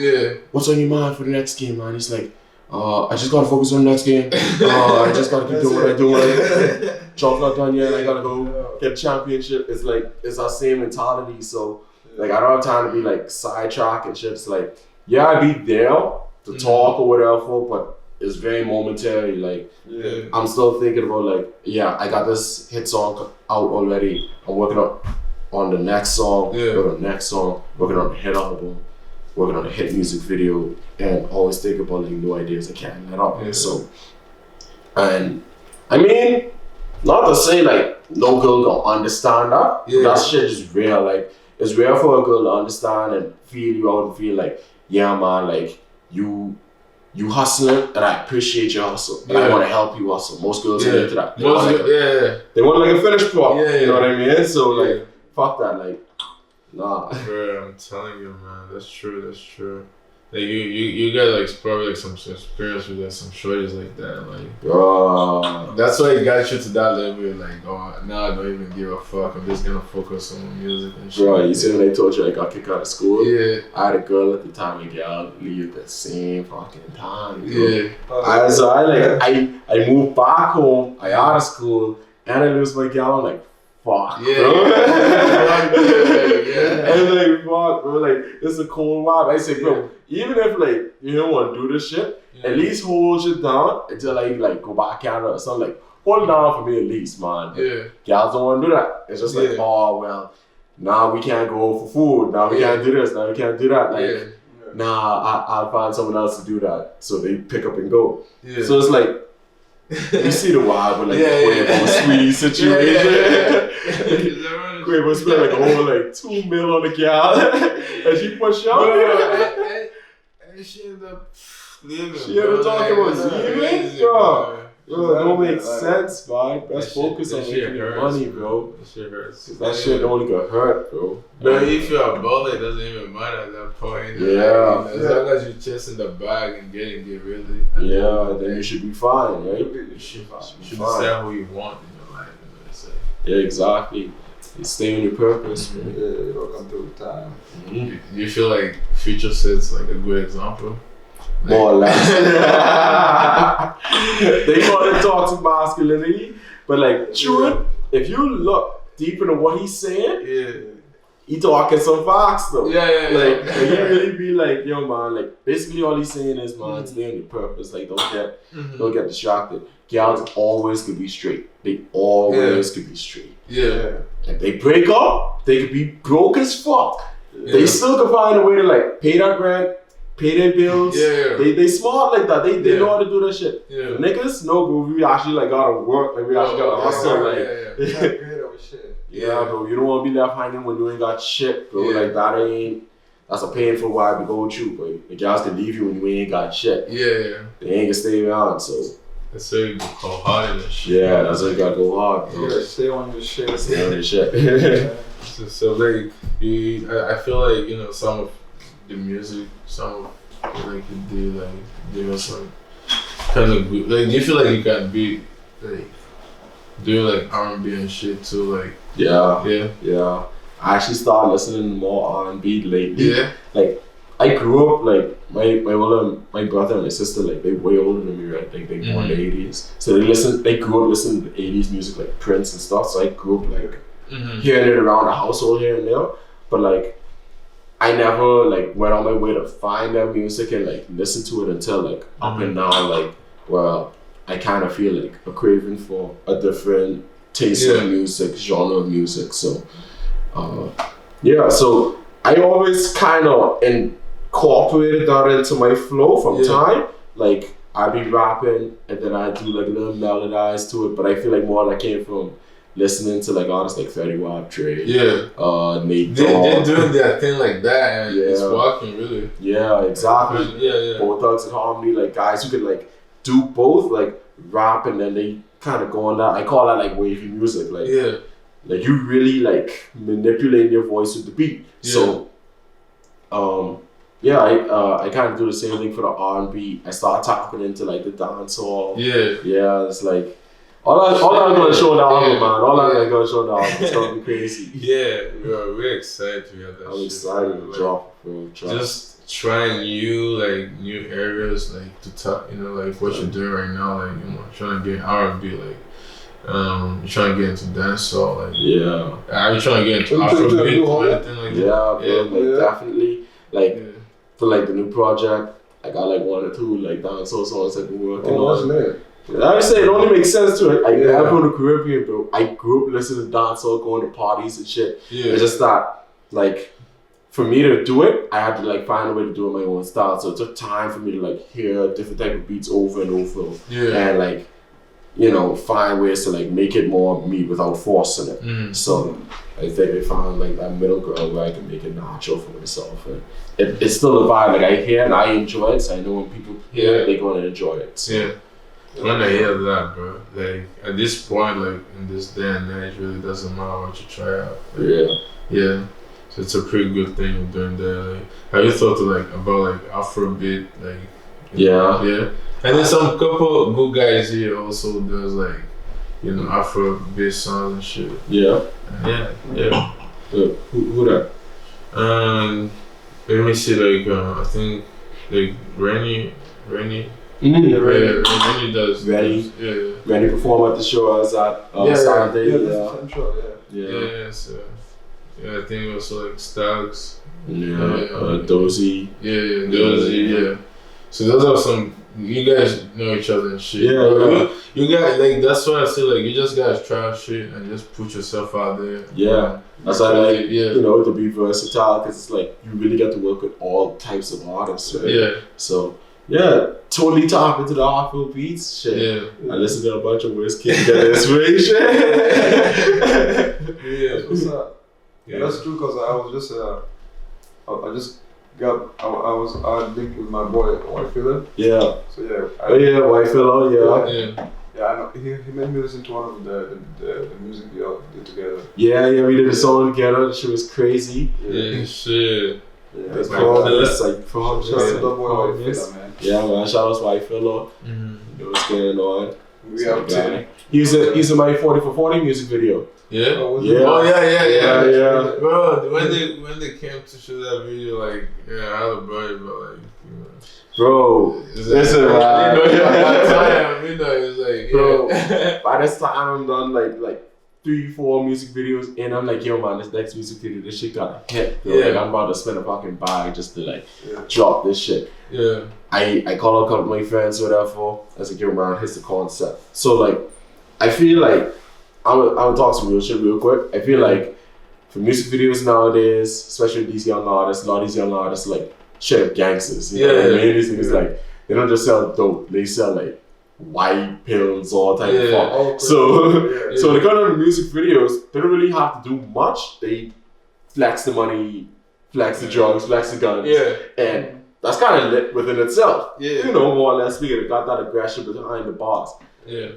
What's on your mind for the next game, man?" He's like, I just gotta focus on the next game. I just gotta keep doing what I'm doing. Job's not done yet. I gotta go get a championship." It's like it's our same mentality. So like I don't have time to be like sidetrack and shit. It's like I be there to talk or whatever, but it's very momentary. Like I'm still thinking about like I got this hit song out already. I'm working on the next song, working on the next song, working on the hit album, working on a hit music video, and always think about like new ideas I can't let up. So, and I mean, not to say like no girl don't understand that. That shit is real. Like it's rare for a girl to understand and feel you out and feel like, yeah man, like you hustling and I appreciate your hustle. And I want to help you hustle. Most girls get into that. They want like a finished product. You know what I mean? So like, fuck that. Like, nah. Bro, I'm telling you, man. That's true. Like you got like probably like some experience with like some shorties like that. Like, that's why you got you to that level. You're like, oh, now I don't even give a fuck. I'm just gonna focus on music and shit. Bro, you see when I told you I got kicked out of school? I had a girl at the time and gal leave the same fucking time. So I moved back home. I out of school and I lose my gal. I'm like, fuck, bro. And like, fuck, bro. Like, it's a cold vibe. I say, bro, even if like you don't want to do this shit, at least hold shit down until I like go back Canada or something. Like, hold it down for me at least, man. Gals don't want to do that. It's just like, oh well, now we can't go for food. Now we can't do this. Now we can't do that. Like, nah, I'll find someone else to do that. So they pick up and go. So it's like, you see the vibe with like the Quavo sweet situation. Quavo spent like a whole like $2 million on the gal, and she pushed out. And she ended up leaving. She ended up talking about leaving, bro. Bro, it don't make Like, sense, man. Let's focus on making money, bro. That shit hurts. That shit only gonna hurt, bro. But if you're a baller, it doesn't even matter at that point. Yeah. As long as you're chasing the bag and getting it really. Yeah, then you should be fine, right? you should You should decide who you want in your life. You know what I say. Yeah, exactly. You stay on your purpose, man. Yeah, you come through time. You feel like Future Set's like a good example? More or less. They call it toxic masculinity, but like, true, if you look deep into what he's saying, Yeah. he talking some facts though. Yeah. Like, he really be like, yo, man, like, basically all he's saying is, man, stay on your purpose. Like, don't get distracted. Gals always could be straight. They always could be straight. Yeah. If they break up, they could be broke as fuck. They still can find a way to like pay that rent, pay their bills. Yeah. They smart like that. They know how to do that shit. Yeah. Niggas, no, bro. We actually like gotta work. Like we actually gotta hustle. Like, Yeah. bro. You don't want to be left hanging when you ain't got shit, bro. Yeah. Like that's a painful ride to go through. But the guys can leave you when you ain't got shit. Yeah. They ain't gonna stay around. So That's why you go hard and shit. yeah, that's why you gotta go hard, bro. You gotta stay on your shit. Stay on your shit. So like I feel like, you know, some of the music, some of like you do like there was some kind of good, like do you feel like you can be like do like R&B and shit too, like Yeah. I actually started listening more R&B lately. yeah. Like I grew up like my brother and my sister, like they way older than me, right? Like they born in the 80s. So they grew up listening to 80s music like Prince and stuff. So I grew up like hearing it around the household here and there. But like I never like went on my way to find that music and like listen to it until like up and now, like, well, I kind of feel like a craving for a different taste of music, genre of music. So so I always kind of incorporated that into my flow from time. Like I be rapping and then I do like a little melodize to it, but I feel like more that came from listening to like artists like Fetty Wap, Dre, Nate They're doing their thing like that and it's working really. Yeah, exactly. Yeah. Both Thugs and Harmony, like guys who could like do both, like rap and then they kind of go on that. I call that like wavy music. Like like you really like manipulate your voice with the beat. So I kind of do the same thing for the R&B. I start tapping into like the dancehall. It's like all I'm gonna show the album, man. All I'm gonna show the album. It's gonna be crazy. We're excited to hear that. I'm excited to drop, bro. Just trying new areas, like to talk, you know, like what you're doing right now, like, you know, trying to get R&B, like you're trying to get into dancehall, like are you trying to get into Afrobeat or anything like that? Like definitely, like for like the new project, I got like 1 or 2 like dancehall songs I've been working on. I would say it only makes sense to it. I'm from the Caribbean, bro. I grew up listening to dancehall, going to parties and shit. It's just that, like, for me to do it, I had to like find a way to do it my own style. So it took time for me to like hear different type of beats over and over, and like, you know, find ways to like make it more me without forcing it. So I think I found like that middle ground where I can make it natural for myself, and it's still a vibe. Like I hear and I enjoy it, so I know when people hear it, they're gonna enjoy it. So. When I hear that, bro, like at this point, like in this day and age, it really doesn't matter what you try out. Like, so it's a pretty good thing you're doing there. Like, have you thought about like Afrobeat, like? And then some couple good guys here also does like, you know, Afrobeat songs and shit. Who that? Let me see, like I think like Rennie. Rennie does. Rennie perform at the show as at Saturday. I think also like Stags. Dozy. Dozy. So those are some. You guys know each other and shit. You guys like that's why I say like you just guys try shit and just put yourself out there. That's why like you know, to be versatile, because it's like you really get to work with all types of artists, right? So totally tap into the Afro beats shit. I listen to a bunch of Wizkid, get inspiration. That's what's up. That's true, because I was just I linked with my boy Wavelord. So Wavelord. Yeah, Yeah, I know. He made me listen to one of the music we all did together. Yeah, we did a song together. The shit was crazy. Yeah, shit. Yeah, It's like, like shout out to the boy White Fella, man. Yeah, man. Shout out to Wavelord. Mm-hmm. You know what's going on? We out there. He's in my 40 for 40 music video. Yeah. Oh, was Yeah. it? Oh yeah. Yeah. Bro, when they came to shoot that video, like, yeah, I had a buddy, but like, you know. Bro, It's listen, like, man. you know, at that time, you know, it's like, Bro, yeah. by this time I'm done like 3-4 music videos and I'm like, yo man, this next music video, this shit got a hit. Bro. Yeah. Like I'm about to spend a fucking bag just to like Yeah. drop this shit. Yeah. I call a couple of my friends or whatever. I was like, yo man, here's the concept. So like, I feel like I would talk some real shit real quick. I feel like for music videos nowadays, especially these young artists, a lot of these young artists like straight up gangsters. You know what I mean? These niggas like they don't just sell dope, they sell like white pills, all type of fuck. Oh, So so when they go to the music videos, they don't really have to do much. They flex the money, flex the drugs, flex the guns. Yeah. And that's kind of lit within itself. Yeah. You know, more or less, we got that aggression behind the bars. Yeah.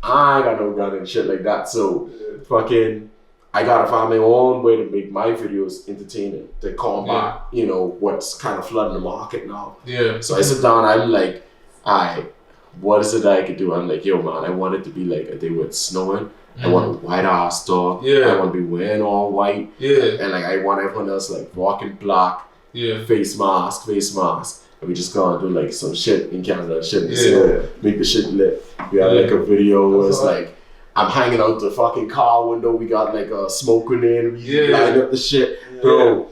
I ain't got no gun and shit like that. So, fucking, I gotta find my own way to make my videos entertaining to combat, you know, what's kind of flooding the market now. Yeah. So I sit down, I'm like, alright, what is it that I could do? I'm like, yo, man, I want it to be like a day where it's snowing. I want a white ass dog. Yeah. I want to be wearing all white. Yeah. And like, I want everyone else like rocking black. Yeah. Face mask. And we just gonna do like some shit in Canada, shit in the Yeah. city, make the shit lit. We have like a video where it's like, I'm hanging out the fucking car window, we got like a smoke grenade, we light up the shit. Bro,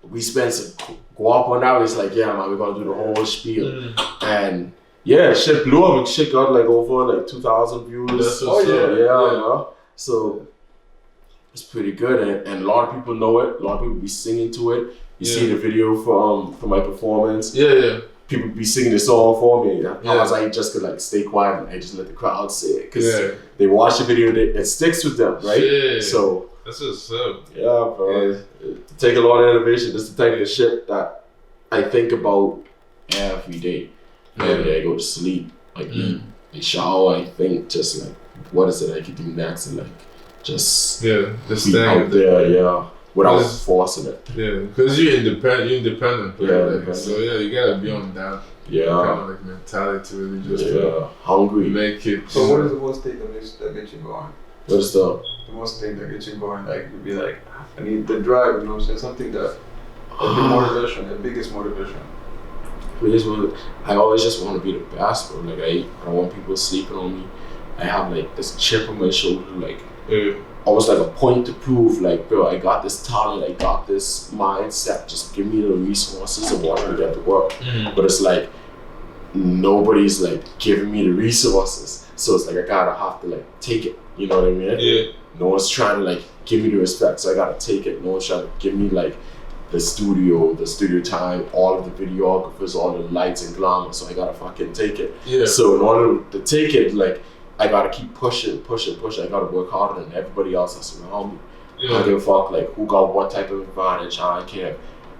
we spent some guap on that, it's like, yeah man, we're gonna do the whole spiel. And yeah, shit blew up and shit got like over like 2,000 views. That's what's up. Man. So it's pretty good and a lot of people know it, a lot of people be singing to it. You see the video from my performance. Yeah. People be singing the song for me. I was like, just could like stay quiet and I just let the crowd say it because they watch the video, it sticks with them, right? Yeah. So That's what's up. yeah, bro. It take a lot of innovation. This is the type of shit that I think about every day. Every day I go to sleep, I eat, I shower, I think just like, what is it I can do next and like just Just be out there, without forcing it. Yeah, because you're independent player, Yeah, like, so yeah, you gotta be on that Yeah. kind of like mentality to really just Hungry. make it. So what is the most thing that gets you going? What is the most thing that gets you going? Like you'd be like, I need the drive, you know what I'm saying? Something that the motivation, the biggest motivation. I always just want to be the best, bro. Like I don't want people sleeping on me. I have like this chip on my shoulder, like almost like a point to prove, like, bro, I got this talent, I got this mindset, just give me the resources and watch me get to work. But it's like, nobody's like giving me the resources. So it's like, I gotta have to like take it, you know what I mean? Yeah. No one's trying to like give me the respect, so I gotta take it. No one's trying to give me like the studio time, all of the videographers, all the lights and glamour, so I gotta fucking take it. Yeah. So in order to take it, like, I gotta keep pushing. I gotta work harder than everybody else that's around me. I don't give a fuck like who got what type of advantage. I don't care.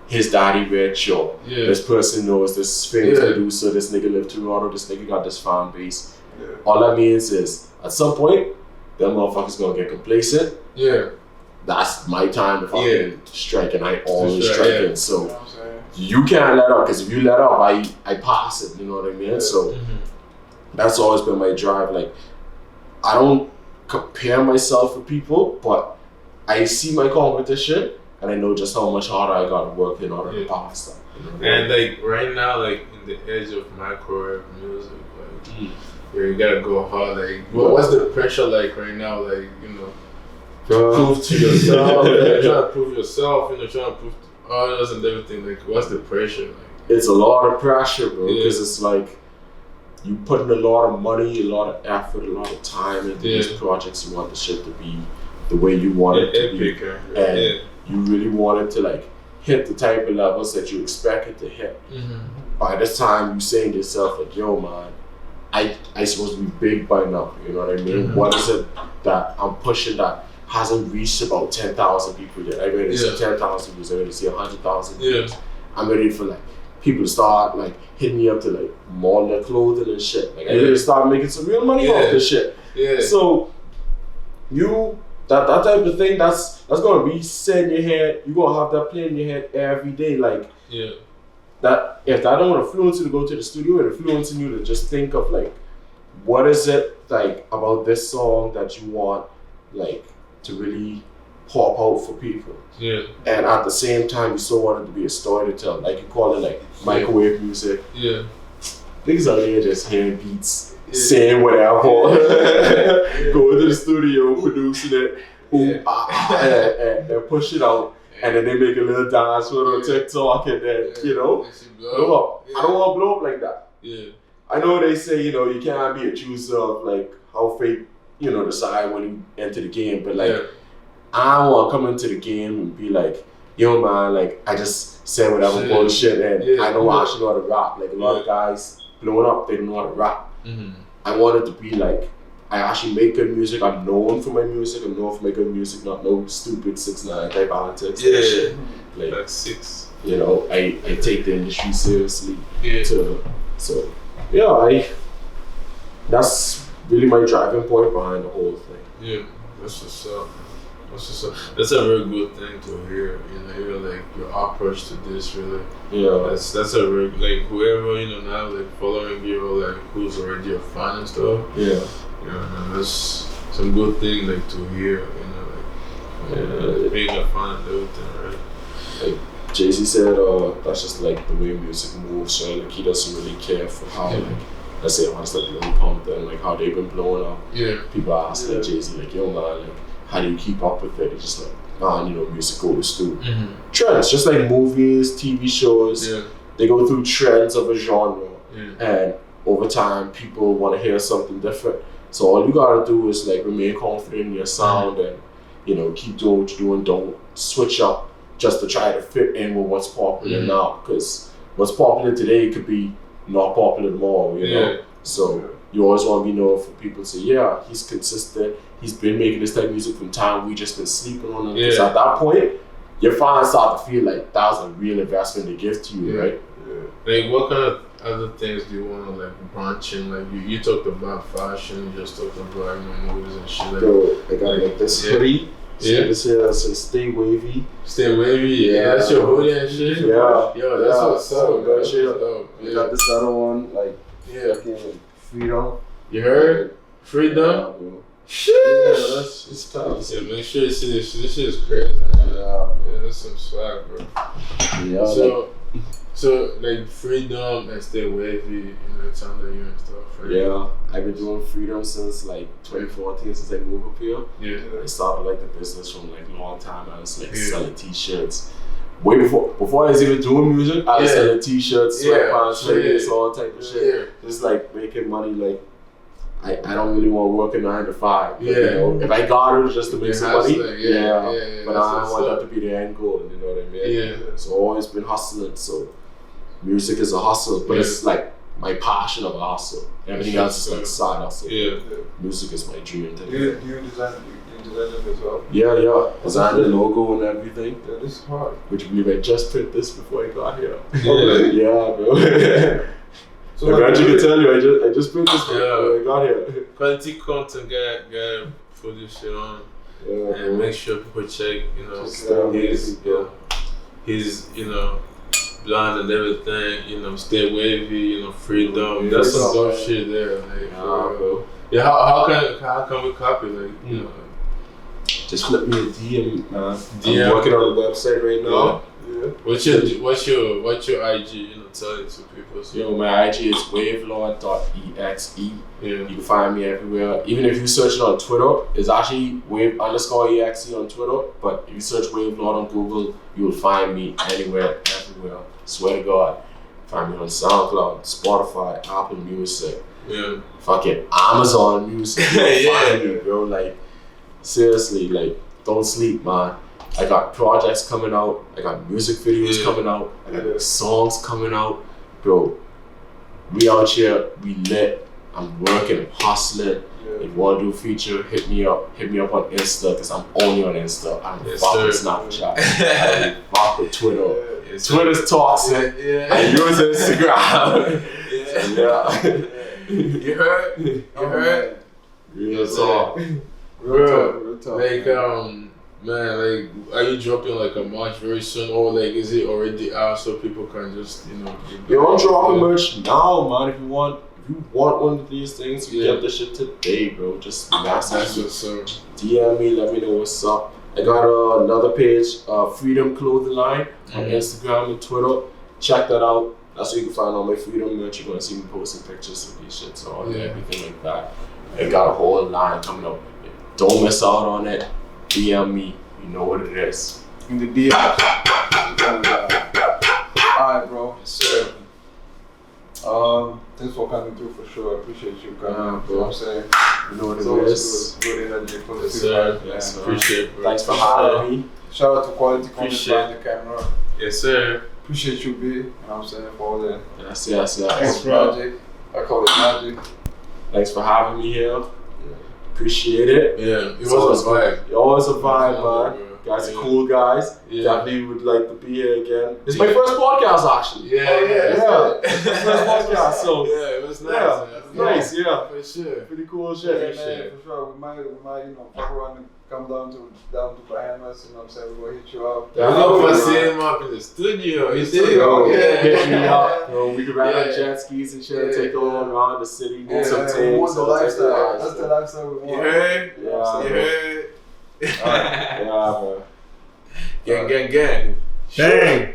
His daddy rich or this person knows this famous producer, this nigga lived in Toronto, this nigga got this fan base. All that means is at some point, them motherfuckers gonna get complacent. Yeah. That's my time to fucking strike, and I always strike it. So You know what I'm saying? you can't let up, because if you let up, I pass it. You know what I mean? So that's always been my drive. Like, I don't compare myself with people, but I see my competition and I know just how much harder I gotta work in order to pass them. You know? And like right now, like in the edge of my career of music, like you gotta go hard. Like, what's the pressure like right now? Like, you know, prove to yourself. Trying to prove yourself. You know, trying to prove to others and everything. Like, what's the pressure like? It's a lot of pressure, bro, because it's like you put in a lot of money, a lot of effort, a lot of time into these projects. You want the shit to be the way you want it to be, and you really want it to like hit the type of levels that you expect it to hit. By this time, you saying to yourself like, "Yo, man, I supposed to be big by now." You know what I mean? What is it that I'm pushing that hasn't reached about 10,000 people yet? I ready to see 10,000 views. I ready to see 100,000 views. I'm ready for like people start like hitting me up to like model their clothing and shit. Like I really start making some real money off this shit. Yeah. So that type of thing, that's gonna be set in your head. You're gonna have that playing in your head every day. Like that if that don't influence you to go to the studio, it influencing you to just think of like what is it like about this song that you want like to really pop out for people. Yeah. And at the same time you still want it to be a story to tell. Like you call it like microwave music. Yeah. Niggas out here just hearing beats, saying whatever, going to the studio, producing it, and push it out, and then they make a little dance with it on TikTok, and then, you know, blow up. I don't want to blow up like that. Yeah. I know they say, you know, you can't be a chooser of like how fate, you know, decide when you enter the game, but like, I don't want to come into the game and be like, yo man, like I just said whatever bullshit and I don't actually know how to rap. Like a lot of guys blowing up, they don't know how to rap. I want it to be like I actually make good music. I'm known for my music. I'm known for my good music, not no stupid 6ix9ine type antics. Shit. Like 6. You know, I take the industry seriously. So that's really my driving point behind the whole thing. Yeah, that's what's up. That's a very good thing to hear. You know, you're like your approach to this really. Yeah. That's a very like whoever you know now like following you or like who's already a fan and stuff. Yeah. You know, that's some good thing like to hear. You know, like being a fan and everything, right? Like Jay-Z said, that's just like the way music moves. So like he doesn't really care for how like let's say artists like Lil Pump and like how they've been blowing up. Yeah. People ask like Jay-Z like, yo man, like how do you keep up with it? It's just like, man, you know, music goes through trends, just like movies, TV shows. Yeah. They go through trends of a genre, Yeah. and over time, people want to hear something different. So all you gotta do is like remain confident in your sound and you know keep doing what you're doing. Don't switch up just to try to fit in with what's popular now, because what's popular today could be not popular tomorrow. You know, so you always want to be known for people to say, yeah, he's consistent. He's been making this type of music from time we just been sleeping on him. Because at that point, your fans start to feel like that was a real investment to give to you, right? Like what kind of other things do you want to like branch in? Like you talked about fashion, you just talked about movies and shit. Like, Yo, I got like this hoodie. This here says stay wavy. Stay wavy, yeah. That's your hoodie and shit. Yeah. Yo, that's what's up. That's dope. I got this other one, like freedom. You heard? Freedom? Yeah, bro. Yeah, that's it's tough. Yeah, make sure you see this. This shit is crazy, man. Yeah, that's some swag, bro. Yeah. So like freedom and stay wavy, you know, it's under you and stuff, right? Yeah, I've been doing freedom since like 2014, since I moved up here. Yeah. I started like the business from like a long time. I was like selling t-shirts. Way before I was even doing music, I was selling t-shirts, sweatpants, hoodies, all type of shit. Just like making money. Like I don't really want to work a 9 to 5. But, you know, if I got it just to make some money, but I don't want that to be the end goal. You know what I mean? Yeah. So I've always been hustling. So music is a hustle, but it's like my passion of a hustle. Everything else is like side hustle. Yeah. Music is my dream. Do you design it as well? Yeah. Design the logo and everything. Yeah, this is hard. Would you believe I just print this before I got here? Yeah. Bro. So I bet you can tell you, I just print this before I got here. Quality content, guy, put this shit on. Yeah, and make sure people check, you know, his, you know, blonde and everything, you know, stay wavy, you know, freedom. That's some dope shit there, like, bro. Yeah, how can we copy, like, you know? Just flip me a DM, man. DM. I'm working on the website right now. Yeah. What's your IG? You know, tell it to people. So. Yo, my IG is wavelord.exe. Yeah. You can find me everywhere. Even if you search it on Twitter, it's actually wave_exe on Twitter. But if you search Wavelord on Google, you will find me anywhere, everywhere. Swear to God. Find me on SoundCloud, Spotify, Apple Music. Yeah. Fucking Amazon Music. Find me, bro. Like, seriously, like, don't sleep, man. I got projects coming out. I got music videos coming out. I got songs coming out. Bro, we out here, we lit. I'm working, I'm hustling. If you want to do a feature, hit me up. Hit me up on Insta, because I'm only on Insta. I don't fuck with Snapchat. I don't fuck with Twitter. Twitter's toxic. Yeah. And yours is Instagram. Yeah. You heard? You heard? Real talk. Real talk. Like man, like, are you dropping like a March very soon, or like is it already out so people can just Yo, I'm dropping merch now, man. If you want one of these things, you get the shit today, bro. Just message me, DM me, let me know what's up. I got another page, Freedom Clothing Line on Instagram and Twitter. Check that out. That's where you can find all my Freedom merch. You're gonna see me posting pictures of these shits on everything like that. I got a whole line coming up. Don't miss out on it. DM me. You know what it is. In the DM. Alright, bro. Yes, sir. Thanks for coming through for sure. I appreciate you coming. Bro. You know what I'm saying? You know what It's it always is. good energy, Yes, positive sir. vibes, Yes, man. appreciate it, bro. Thanks for having me. Shout out to Quality Content Appreciate behind the camera. Yes, sir. Appreciate you, B. You know what I'm saying? For all that. Yes. Thanks, Magic. I call it Magic. Thanks for having me here. Appreciate it. Yeah, it It's was a vibe. Always a vibe, man. Bro. Guys are cool guys. Yeah. Definitely would like to be here again. It's my first podcast, actually. Yeah. First podcast, so yeah, it was nice. yeah, man. nice, yeah. For sure. Pretty cool Yeah, shit. man, for sure. We might, you know, fuck around and come down to Bahamas. You know what I'm saying? We're gonna hit you up. I love us seeing him up in the studio. You see? studio, Hit me Yeah. up. Bro, we could ride on Yeah. jet skis and shit, Yeah, take all around the city, do some we things. want the all type of lifestyle. vibes, That's the bro. lifestyle we want. You heard? You know what I'm You saying? heard? Yeah, bro. Gang. Dang.